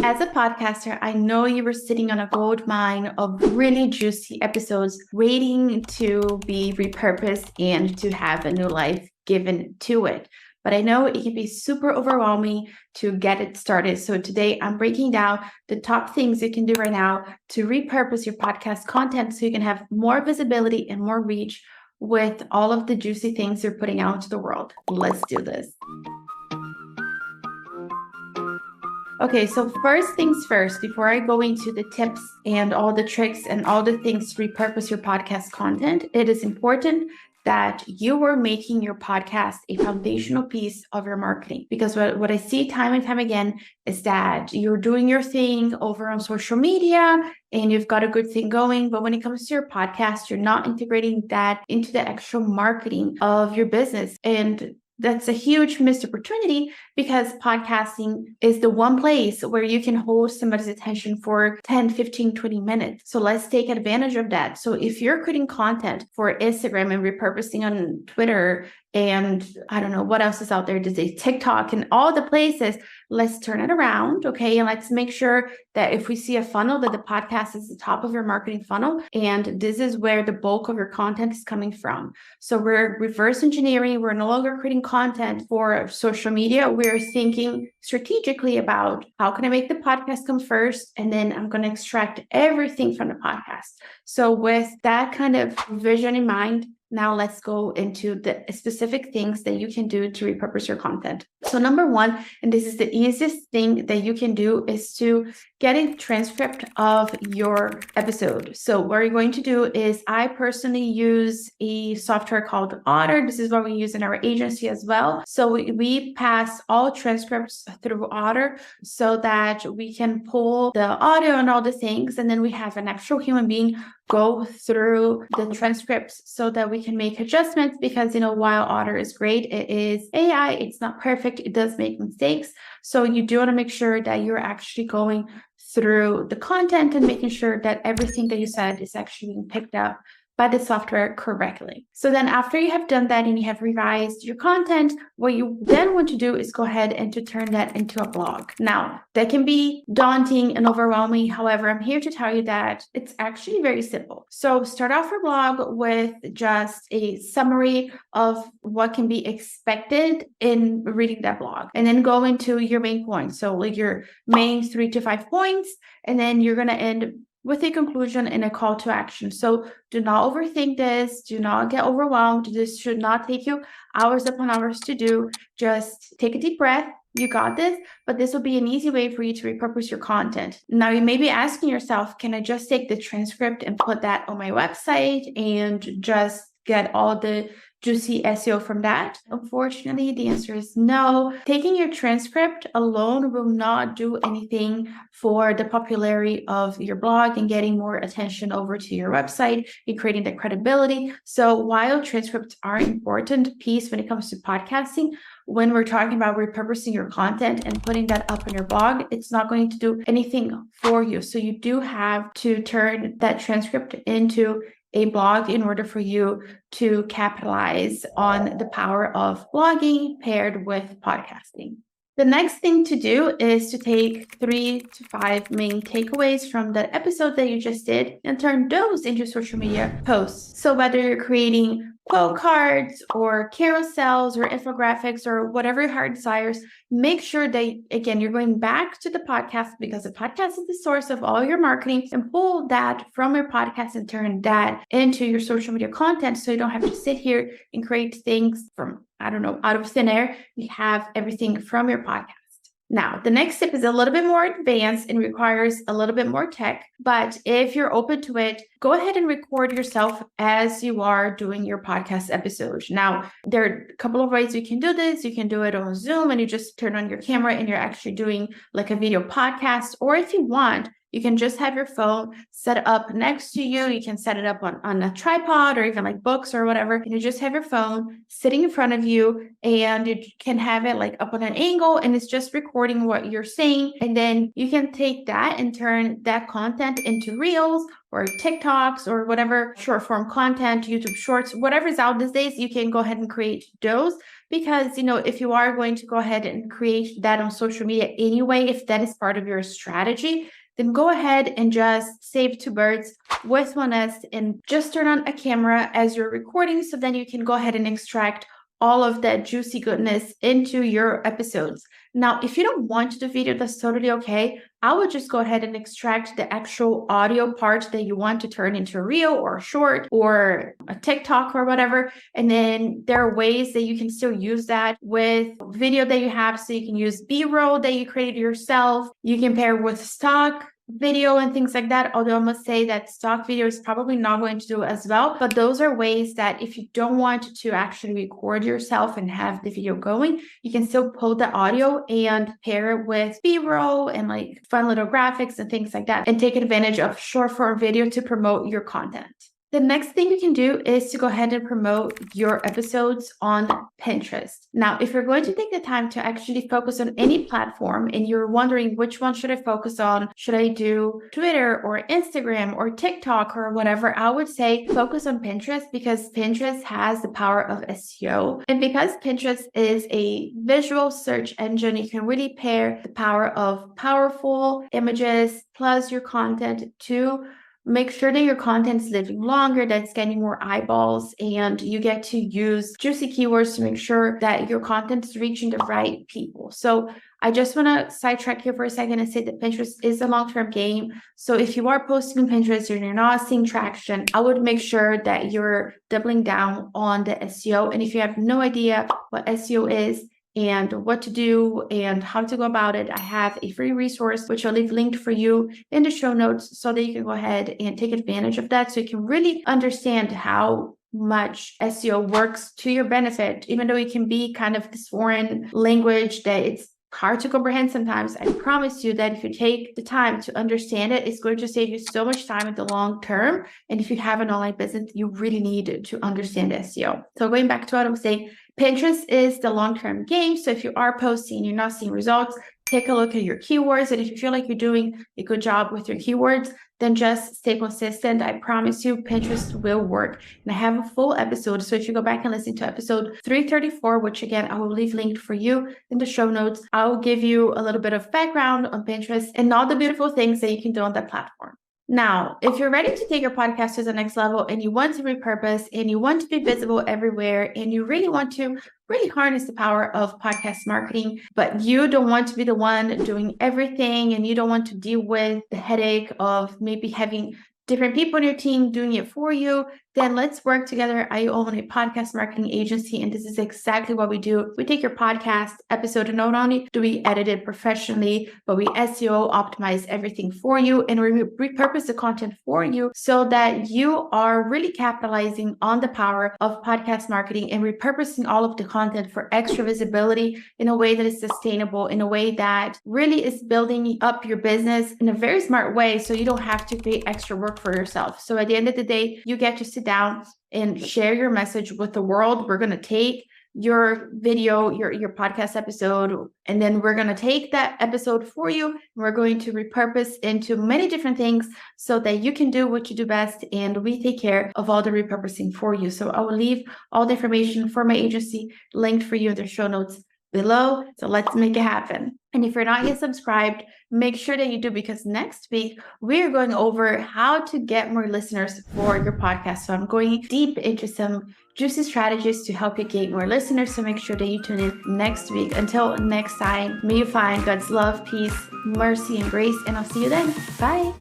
As a podcaster, I know you were sitting on a gold mine of really juicy episodes waiting to be repurposed and to have a new life given to it. But I know it can be super overwhelming to get it started. So today I'm breaking down the top things you can do right now to repurpose your podcast content so you can have more visibility and more reach with all of the juicy things you're putting out into the world. Let's do this. Okay, so first things first, before I go into the tips and all the tricks and all the things to repurpose your podcast content, it is important that you are making your podcast a foundational piece of your marketing. Because what I see time and time again is that you're doing your thing over on social media and you've got a good thing going. But when it comes to your podcast, you're not integrating that into the actual marketing of your business. And that's a huge missed opportunity because podcasting is the one place where you can hold somebody's attention for 10, 15, 20 minutes. So let's take advantage of that. So if you're creating content for Instagram and repurposing on Twitter and I don't know what else is out there today, TikTok and all the places, let's turn it around, okay? And let's make sure that if we see a funnel, that the podcast is the top of your marketing funnel. And this is where the bulk of your content is coming from. So we're reverse engineering. We're no longer creating content for social media. We're thinking strategically about how can I make the podcast come first? And then I'm going to extract everything from the podcast. So with that kind of vision in mind, now let's go into the specific things that you can do to repurpose your content. So number one, and this is the easiest thing that you can do, is to get a transcript of your episode. So what you're going to do is I personally use a software called Otter. This is what we use in our agency as well. So we pass all transcripts through Otter so that we can pull the audio and all the things. And then we have an actual human being go through the transcripts so that we can make adjustments because, while Otter is great, it is AI. It's not perfect. It does make mistakes. So you do want to make sure that you're actually going through the content and making sure that everything that you said is actually being picked up by the software correctly. So then after you have done that and you have revised your content, what you then want to do is go ahead and to turn that into a blog. Now, that can be daunting and overwhelming. However, I'm here to tell you that it's actually very simple. So start off your blog with just a summary of what can be expected in reading that blog, and then go into your main points. So like your main 3 to 5 points, and then you're going to end with a conclusion and a call to action. So do not overthink this. Do not get overwhelmed. This should not take you hours upon hours to do. Just take a deep breath. You got this, but this will be an easy way for you to repurpose your content. Now, you may be asking yourself, can I just take the transcript and put that on my website and just get all the juicy SEO from that? Unfortunately, the answer is no. Taking your transcript alone will not do anything for the popularity of your blog and getting more attention over to your website and creating the credibility. So while transcripts are an important piece when it comes to podcasting, when we're talking about repurposing your content and putting that up in your blog, it's not going to do anything for you. So you do have to turn that transcript into a blog in order for you to capitalize on the power of blogging paired with podcasting. The next thing to do is to take 3 to 5 main takeaways from the episode that you just did and turn those into social media posts. So whether you're creating quote cards or carousels or infographics or whatever your heart desires, make sure that, again, you're going back to the podcast because the podcast is the source of all your marketing, and pull that from your podcast and turn that into your social media content so you don't have to sit here and create things from, out of thin air. You have everything from your podcast. Now, the next tip is a little bit more advanced and requires a little bit more tech, but if you're open to it, go ahead and record yourself as you are doing your podcast episode. Now, there are a couple of ways you can do this. You can do it on Zoom and you just turn on your camera and you're actually doing like a video podcast, or if you want, You can just have your phone set up next to you. You can set it up on a tripod or even like books or whatever. And you just have your phone sitting in front of you, and you can have it like up on an angle, and it's just recording what you're saying. And then you can take that and turn that content into reels or TikToks or whatever short form content, YouTube shorts, whatever's out these days. You can go ahead and create those, because, if you are going to go ahead and create that on social media anyway, if that is part of your strategy, then go ahead and just save two birds with one nest and just turn on a camera as you're recording. So then you can go ahead and extract all of that juicy goodness into your episodes. Now, if you don't want to do video, that's totally okay. I would just go ahead and extract the actual audio part that you want to turn into a reel or a short or a TikTok or whatever. And then there are ways that you can still use that with video that you have. So you can use B-roll that you created yourself. You can pair with stock video and things like that. Although I must say that stock video is probably not going to do as well. But those are ways that if you don't want to actually record yourself and have the video going, you can still pull the audio and pair it with B-roll and like fun little graphics and things like that, and take advantage of short form video to promote your content. The next thing you can do is to go ahead and promote your episodes on Pinterest. Now, if you're going to take the time to actually focus on any platform and you're wondering which one should I focus on, should I do Twitter or Instagram or TikTok or whatever, I would say focus on Pinterest, because Pinterest has the power of SEO. And because Pinterest is a visual search engine, you can really pair the power of powerful images plus your content to make sure that your content is living longer, that it's getting more eyeballs, and you get to use juicy keywords to make sure that your content is reaching the right people. So I just want to sidetrack here for a second and say that Pinterest is a long-term game. So if you are posting on Pinterest and you're not seeing traction, I would make sure that you're doubling down on the SEO. And if you have no idea what SEO is and what to do and how to go about it, I have a free resource, which I'll leave linked for you in the show notes, so that you can go ahead and take advantage of that, so you can really understand how much SEO works to your benefit, even though it can be kind of this foreign language that it's hard to comprehend sometimes. I promise you that if you take the time to understand it, it's going to save you so much time in the long term. And if you have an online business, you really need to understand SEO. So going back to what I was saying, Pinterest is the long-term game. So if you are posting and you're not seeing results, take a look at your keywords. And if you feel like you're doing a good job with your keywords, then just stay consistent. I promise you, Pinterest will work. And I have a full episode. So if you go back and listen to episode 334, which again, I will leave linked for you in the show notes, I'll give you a little bit of background on Pinterest and all the beautiful things that you can do on that platform. Now, if you're ready to take your podcast to the next level and you want to repurpose and you want to be visible everywhere and you really want to harness the power of podcast marketing, but you don't want to be the one doing everything and you don't want to deal with the headache of maybe having different people on your team doing it for you, then let's work together. I own a podcast marketing agency, and this is exactly what we do. We take your podcast episode, and not only do we edit it professionally, but we SEO optimize everything for you, and we repurpose the content for you so that you are really capitalizing on the power of podcast marketing and repurposing all of the content for extra visibility in a way that is sustainable, in a way that really is building up your business in a very smart way, so you don't have to create extra work for yourself. So at the end of the day, you get to sit down and share your message with the world. We're going to take your video, your podcast episode, and then we're going to take that episode for you, and we're going to repurpose into many different things so that you can do what you do best, and we take care of all the repurposing for you. So I will leave all the information for my agency linked for you in the show notes below. So let's make it happen. And if you're not yet subscribed, make sure that you do, because next week we're going over how to get more listeners for your podcast. So I'm going deep into some juicy strategies to help you gain more listeners. So make sure that you tune in next week. Until next time, may you find God's love, peace, mercy, and grace, and I'll see you then. Bye.